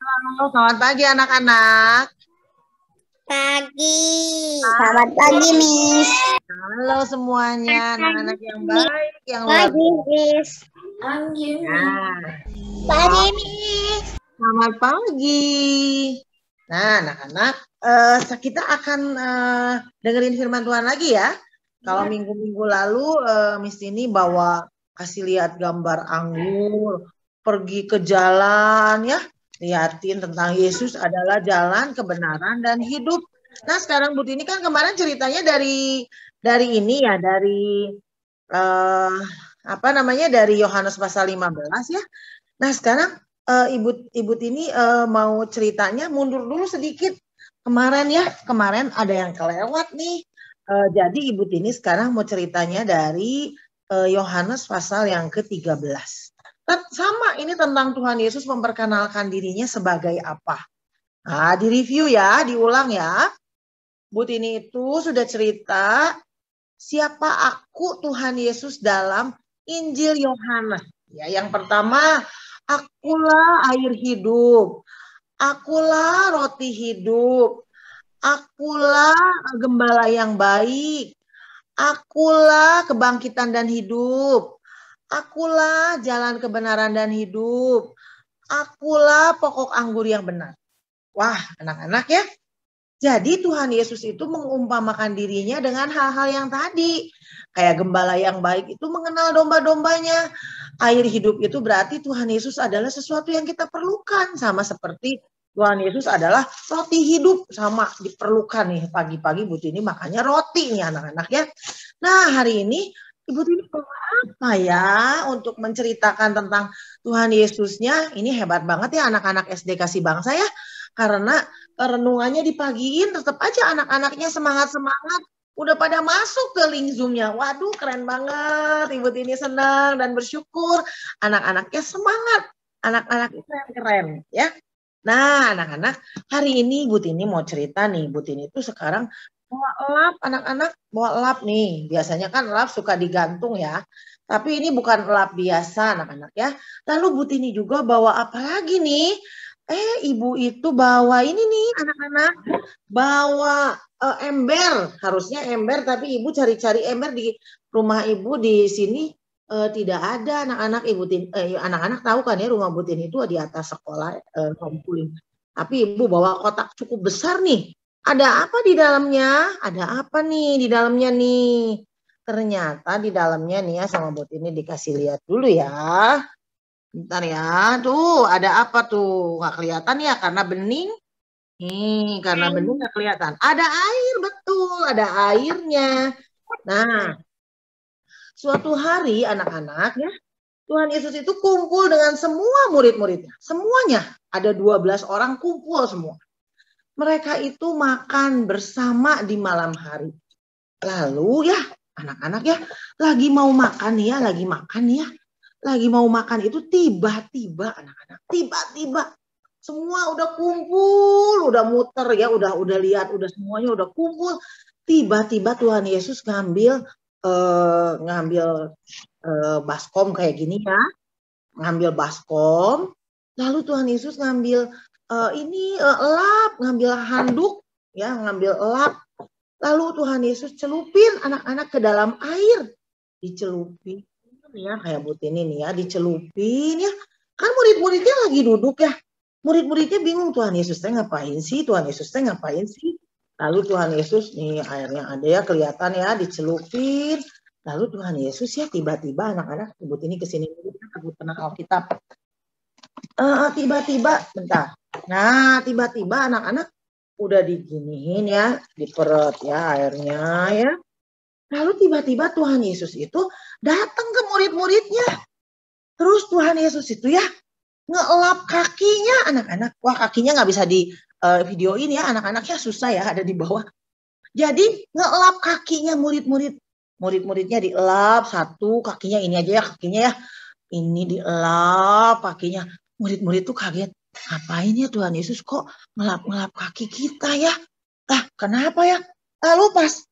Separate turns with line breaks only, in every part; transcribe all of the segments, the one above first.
Halo, selamat pagi anak-anak.
Pagi. Selamat pagi, Miss.
Halo semuanya, anak-anak yang baik, yang luar
Pagi, Miss.
Nah,
Pagi, Miss.
selamat pagi. Nah, anak-anak, kita akan dengerin firman Tuhan lagi ya. Kalau minggu-minggu lalu, Miss ini kasih lihat gambar anggur, pergi ke jalan ya, liatin tentang Yesus adalah jalan, kebenaran, dan hidup. Nah, sekarang Bu Tini kan kemarin ceritanya dari ini ya, dari dari Yohanes pasal 15 ya. Nah, sekarang Ibu Tini mau ceritanya mundur dulu sedikit. Kemarin ada yang kelewat nih. Jadi Ibu Tini sekarang mau ceritanya dari Yohanes pasal yang ke-13. Sama, ini tentang Tuhan Yesus memperkenalkan dirinya sebagai apa. Nah, direview ya, diulang ya. Bu Tini itu sudah cerita siapa aku Tuhan Yesus dalam Injil Yohanes. Ya, yang pertama, akulah air hidup, akulah roti hidup, akulah gembala yang baik, akulah kebangkitan dan hidup, akulah jalan kebenaran dan hidup, akulah pokok anggur yang benar. Wah, anak-anak ya. Jadi Tuhan Yesus itu mengumpamakan dirinya dengan hal-hal yang tadi. Kayak gembala yang baik itu mengenal domba-dombanya. Air hidup itu berarti Tuhan Yesus adalah sesuatu yang kita perlukan. Sama seperti Tuhan Yesus adalah roti hidup. Sama diperlukan nih pagi-pagi Bu Tini makanya roti nih anak-anak ya. Nah hari ini Ibu Tini bawa apa ya untuk menceritakan tentang Tuhan Yesusnya. Ini hebat banget ya anak-anak SD Kasih Bangsa ya. Karena renungannya dipagiin tetap aja anak-anaknya semangat-semangat. Udah pada masuk ke link Zoom-nya. Waduh keren banget. Ibu Tini senang dan bersyukur. Anak-anaknya semangat. Anak-anak itu yang keren ya. Nah anak-anak hari ini Ibu Tini mau cerita nih. Ibu Tini itu sekarang bawa lap anak-anak. Bawa lap nih. Biasanya kan lap suka digantung ya. Tapi ini bukan lap biasa anak-anak ya. Lalu Bu Tini juga bawa apa lagi nih? Ibu itu bawa ini nih anak-anak, bawa ember, harusnya ember tapi ibu cari-cari ember di rumah ibu di sini tidak ada anak-anak. Anak-anak tahu kan ya rumah Bu Tin itu di atas sekolah homeschooling. Tapi ibu bawa kotak cukup besar nih. Ada apa di dalamnya? Ada apa nih di dalamnya nih? Ternyata di dalamnya nih ya sama Bu Tin ini dikasih lihat dulu ya. Bentar ya, tuh ada apa tuh? Nggak kelihatan ya karena bening. Nih, karena bening nggak kelihatan. Ada air, betul, ada airnya. Nah, suatu hari anak-anak ya, Tuhan Yesus itu kumpul dengan semua murid-muridnya. Semuanya, ada 12 orang kumpul semua. Mereka itu makan bersama di malam hari. Lalu ya, anak-anak ya, lagi mau makan ya, lagi mau makan itu tiba-tiba anak-anak, tiba-tiba semua udah kumpul, udah muter ya, udah lihat, udah semuanya udah kumpul. Tiba-tiba Tuhan Yesus ngambil baskom kayak gini ya, ngambil baskom. Lalu Tuhan Yesus ngambil elap, ngambil handuk ya, ngambil elap. Lalu Tuhan Yesus celupin anak-anak ke dalam air, dicelupin. Ya kayak Bu Tini nih ya dicelupin ya kan murid-muridnya lagi duduk ya, murid-muridnya bingung Tuhan Yesus teh ngapain sih, lalu Tuhan Yesus nih airnya ada ya kelihatan ya dicelupin, lalu Tuhan Yesus ya tiba-tiba anak-anak Bu Tini kesini aku tenang Alkitab tiba-tiba bentar, nah tiba-tiba anak-anak udah diginiin ya di perut ya airnya ya. Lalu tiba-tiba Tuhan Yesus itu datang ke murid-muridnya. Terus Tuhan Yesus itu ya ngelap kakinya anak-anak. Wah kakinya nggak bisa di videoin ya anak-anaknya susah ya ada di bawah. Jadi ngelap kakinya murid-murid. Murid-muridnya dielap satu kakinya ini aja ya kakinya ya. Ini dielap kakinya. Murid-murid tuh kaget. Ngapain ya Tuhan Yesus kok ngelap-ngelap kaki kita ya? Kenapa ya? Lalu pas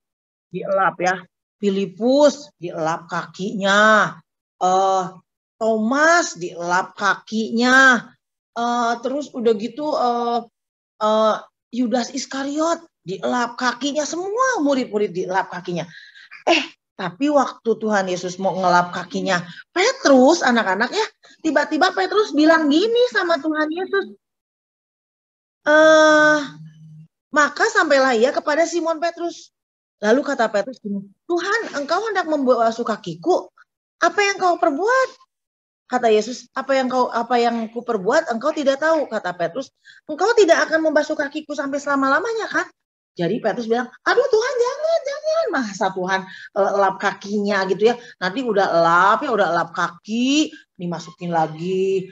dielap ya. Filipus dielap kakinya. Thomas dielap kakinya. Terus udah gitu Yudas Iskariot dielap kakinya, semua murid-murid dielap kakinya. Tapi waktu Tuhan Yesus mau ngelap kakinya Petrus, anak-anak ya, tiba-tiba Petrus bilang gini sama Tuhan Yesus, maka sampailah ia kepada Simon Petrus. Lalu kata Petrus, Tuhan, engkau hendak membasuh kakiku, apa yang kau perbuat? Kata Yesus, apa yang ku perbuat engkau tidak tahu. Kata Petrus, engkau tidak akan membasuh kakiku sampai selama-lamanya kan? Jadi Petrus bilang, aduh Tuhan jangan. Masa Tuhan lap kakinya gitu ya. Nanti udah lap kaki, dimasukin lagi,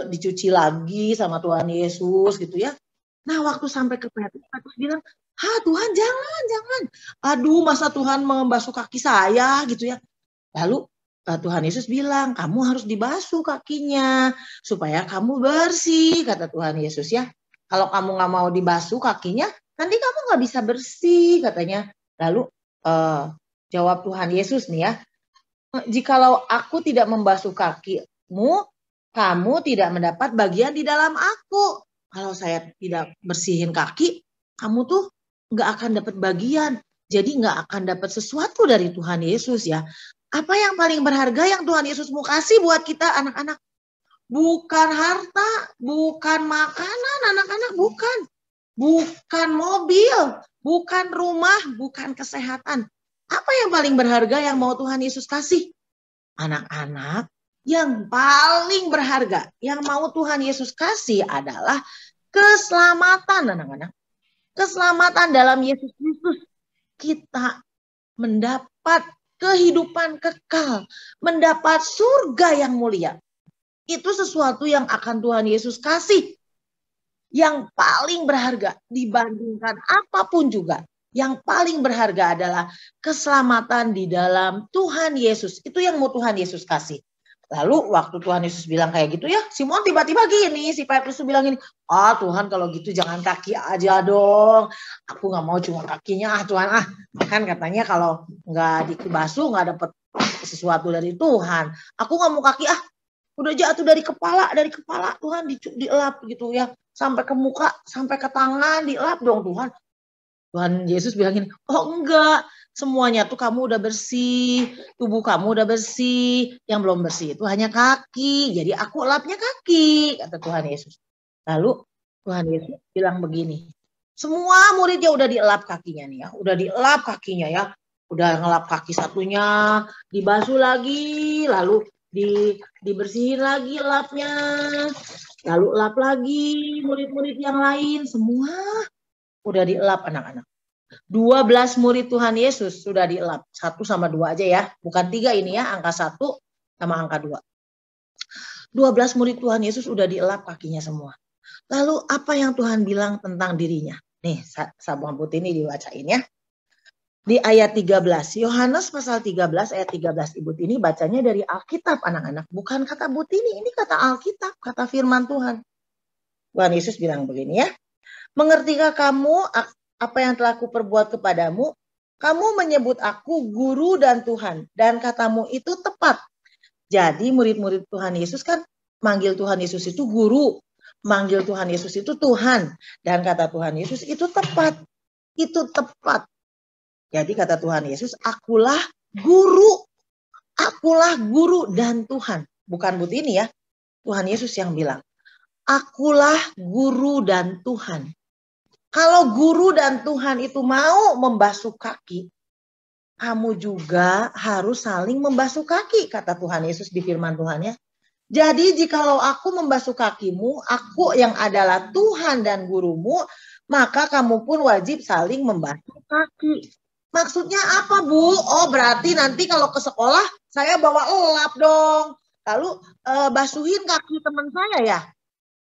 dicuci lagi sama Tuhan Yesus gitu ya. Nah waktu sampai ke Petrus bilang, Tuhan jangan. Aduh masa Tuhan membasuh kaki saya gitu ya. Lalu Tuhan Yesus bilang, kamu harus dibasuh kakinya supaya kamu bersih, kata Tuhan Yesus ya. Kalau kamu nggak mau dibasuh kakinya, nanti kamu nggak bisa bersih, katanya. Lalu jawab Tuhan Yesus nih ya, jikalau aku tidak membasuh kakimu, kamu tidak mendapat bagian di dalam aku. Kalau saya tidak bersihin kaki, kamu tuh nggak akan dapat bagian. Jadi nggak akan dapat sesuatu dari Tuhan Yesus ya. Apa yang paling berharga yang Tuhan Yesus mau kasih buat kita anak-anak? Bukan harta, bukan makanan anak-anak, bukan. Bukan mobil, bukan rumah, bukan kesehatan. Apa yang paling berharga yang mau Tuhan Yesus kasih? Anak-anak, yang paling berharga yang mau Tuhan Yesus kasih adalah keselamatan anak-anak. Keselamatan dalam Yesus Kristus. Kita mendapat kehidupan kekal, mendapat surga yang mulia. Itu sesuatu yang akan Tuhan Yesus kasih. Yang paling berharga dibandingkan apapun juga. Yang paling berharga adalah keselamatan di dalam Tuhan Yesus. Itu yang mau Tuhan Yesus kasih. Lalu waktu Tuhan Yesus bilang kayak gitu ya, Simon tiba-tiba gini, si Petrus bilang gini, Tuhan kalau gitu jangan kaki aja dong. Aku gak mau cuma kakinya, Tuhan. Kan katanya kalau gak dibasuh gak dapat sesuatu dari Tuhan. Aku gak mau kaki, udah jatuh dari kepala Tuhan dielap gitu ya. Sampai ke muka, sampai ke tangan dielap dong Tuhan. Tuhan Yesus bilang gini, enggak. Semuanya tuh kamu udah bersih, tubuh kamu udah bersih, yang belum bersih itu hanya kaki. Jadi aku elapnya kaki, kata Tuhan Yesus. Lalu Tuhan Yesus bilang begini, semua muridnya udah dielap kakinya nih ya, udah dielap kakinya ya, udah ngelap kaki satunya, dibasuh lagi, lalu dibersihin lagi elapnya, lalu elap lagi murid-murid yang lain, semua udah dielap anak-anak. 12 murid Tuhan Yesus sudah dielap. 1 sama 2 aja ya. Bukan 3 ini ya. Angka 1 sama angka 2. 12 murid Tuhan Yesus sudah dielap kakinya semua. Lalu apa yang Tuhan bilang tentang dirinya? Nih Sabang Putih ini dibacain ya. Di ayat 13. Yohanes pasal 13 ayat 13. Ibu Tini bacanya dari Alkitab anak-anak. Bukan kata Bu Tini. Ini kata Alkitab. Kata firman Tuhan. Tuhan Yesus bilang begini ya. Mengertikah kamu apa yang telah kuperbuat kepadamu? Kamu menyebut aku guru dan Tuhan. Dan katamu itu tepat. Jadi murid-murid Tuhan Yesus kan manggil Tuhan Yesus itu guru. Manggil Tuhan Yesus itu Tuhan. Dan kata Tuhan Yesus itu tepat. Itu tepat. Jadi kata Tuhan Yesus, akulah guru. Akulah guru dan Tuhan. Bukan Bu Tini ya. Tuhan Yesus yang bilang. Akulah guru dan Tuhan. Kalau guru dan Tuhan itu mau membasuh kaki, kamu juga harus saling membasuh kaki, kata Tuhan Yesus di firman Tuhan ya. Jadi jikalau aku membasuh kakimu, aku yang adalah Tuhan dan gurumu, maka kamu pun wajib saling membasuh kaki. Maksudnya apa Bu? Berarti nanti kalau ke sekolah saya bawa elap dong. Lalu basuhin kaki teman saya ya.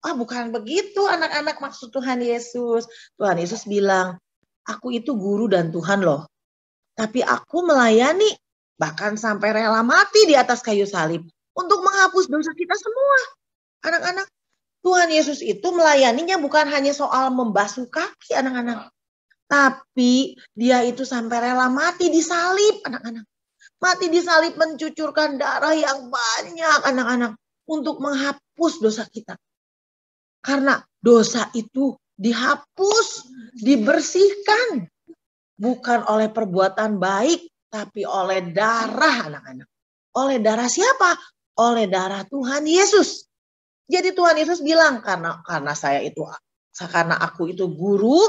Bukan begitu anak-anak maksud Tuhan Yesus. Tuhan Yesus bilang, aku itu guru dan Tuhan loh. Tapi aku melayani, bahkan sampai rela mati di atas kayu salib. Untuk menghapus dosa kita semua. Anak-anak, Tuhan Yesus itu melayaninya bukan hanya soal membasuh kaki anak-anak. Tapi dia itu sampai rela mati di salib anak-anak. Mati di salib mencucurkan darah yang banyak anak-anak. Untuk menghapus dosa kita. Karena dosa itu dihapus, dibersihkan. Bukan oleh perbuatan baik, tapi oleh darah anak-anak. Oleh darah siapa? Oleh darah Tuhan Yesus. Jadi Tuhan Yesus bilang, karena aku itu guru,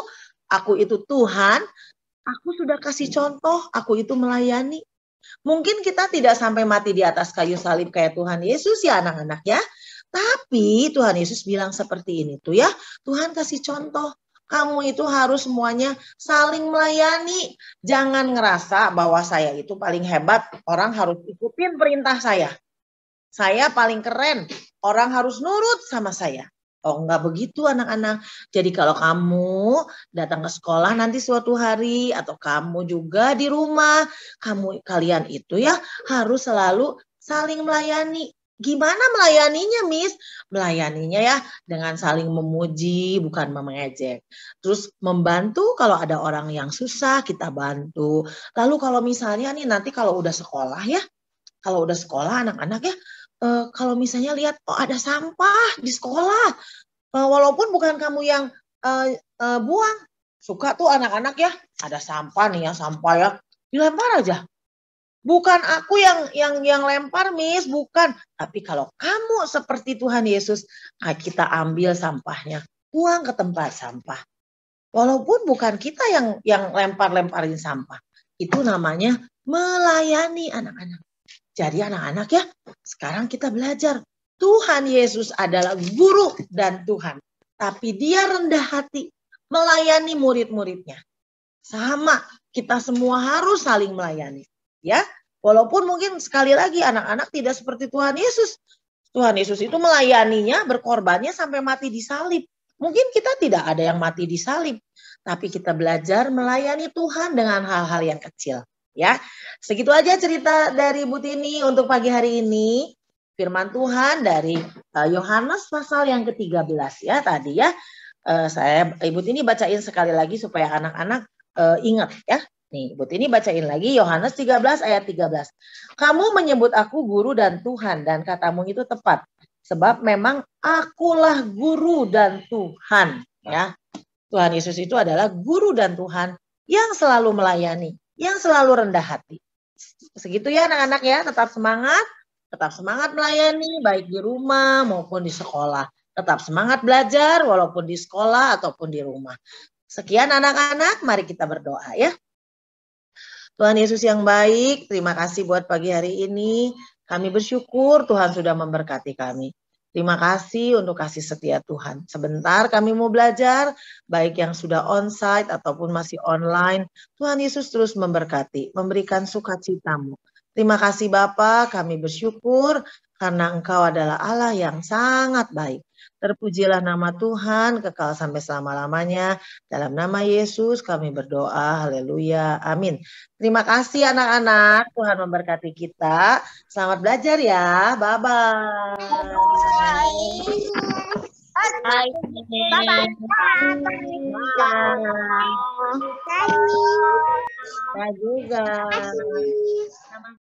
aku itu Tuhan, aku sudah kasih contoh, aku itu melayani. Mungkin kita tidak sampai mati di atas kayu salib kayak Tuhan Yesus ya anak-anak ya. Tapi Tuhan Yesus bilang seperti ini tuh ya. Tuhan kasih contoh. Kamu itu harus semuanya saling melayani. Jangan ngerasa bahwa saya itu paling hebat. Orang harus ikutin perintah saya. Saya paling keren. Orang harus nurut sama saya. Oh enggak begitu anak-anak. Jadi kalau kamu datang ke sekolah nanti suatu hari. Atau kamu juga di rumah. Kalian itu ya harus selalu saling melayani. Gimana melayaninya, Miss? Melayaninya ya dengan saling memuji, bukan mengejek. Terus membantu kalau ada orang yang susah, kita bantu. Lalu kalau misalnya nih nanti kalau udah sekolah ya, kalau udah sekolah anak-anak ya, kalau misalnya lihat oh ada sampah di sekolah, walaupun bukan kamu yang buang, suka tuh anak-anak ya, ada sampah nih ya, sampah ya, dilempar aja. Bukan aku yang lempar, Miss, bukan. Tapi kalau kamu seperti Tuhan Yesus, kita ambil sampahnya, buang ke tempat sampah. Walaupun bukan kita yang lempar-lemparin sampah. Itu namanya melayani anak-anak. Jadi anak-anak ya, sekarang kita belajar. Tuhan Yesus adalah guru dan Tuhan. Tapi dia rendah hati melayani murid-muridnya. Sama, kita semua harus saling melayani. Ya, walaupun mungkin sekali lagi anak-anak tidak seperti Tuhan Yesus. Tuhan Yesus itu melayaninya, berkorbannya sampai mati di salib. Mungkin kita tidak ada yang mati di salib, tapi kita belajar melayani Tuhan dengan hal-hal yang kecil. Ya, segitu aja cerita dari Bu Tini untuk pagi hari ini. Firman Tuhan dari Yohanes pasal yang ke-13 ya tadi ya. Ibu Tini bacain sekali lagi supaya anak-anak ingat ya. Nih, Ibu Tini bacain lagi Yohanes 13 ayat 13. Kamu menyebut aku guru dan Tuhan dan katamu itu tepat. Sebab memang akulah guru dan Tuhan. Ya, Tuhan Yesus itu adalah guru dan Tuhan yang selalu melayani, yang selalu rendah hati. Segitu ya anak-anak ya, tetap semangat melayani baik di rumah maupun di sekolah. Tetap semangat belajar walaupun di sekolah ataupun di rumah. Sekian anak-anak, mari kita berdoa ya. Tuhan Yesus yang baik, terima kasih buat pagi hari ini. Kami bersyukur Tuhan sudah memberkati kami. Terima kasih untuk kasih setia Tuhan. Sebentar kami mau belajar, baik yang sudah onsite ataupun masih online. Tuhan Yesus terus memberkati, memberikan sukacitamu. Terima kasih Bapa, kami bersyukur karena Engkau adalah Allah yang sangat baik. Terpujilah nama Tuhan, kekal sampai selama-lamanya. Dalam nama Yesus kami berdoa, haleluya, amin. Terima kasih anak-anak, Tuhan memberkati kita. Selamat belajar ya, bye-bye. Bye-bye. Bye juga.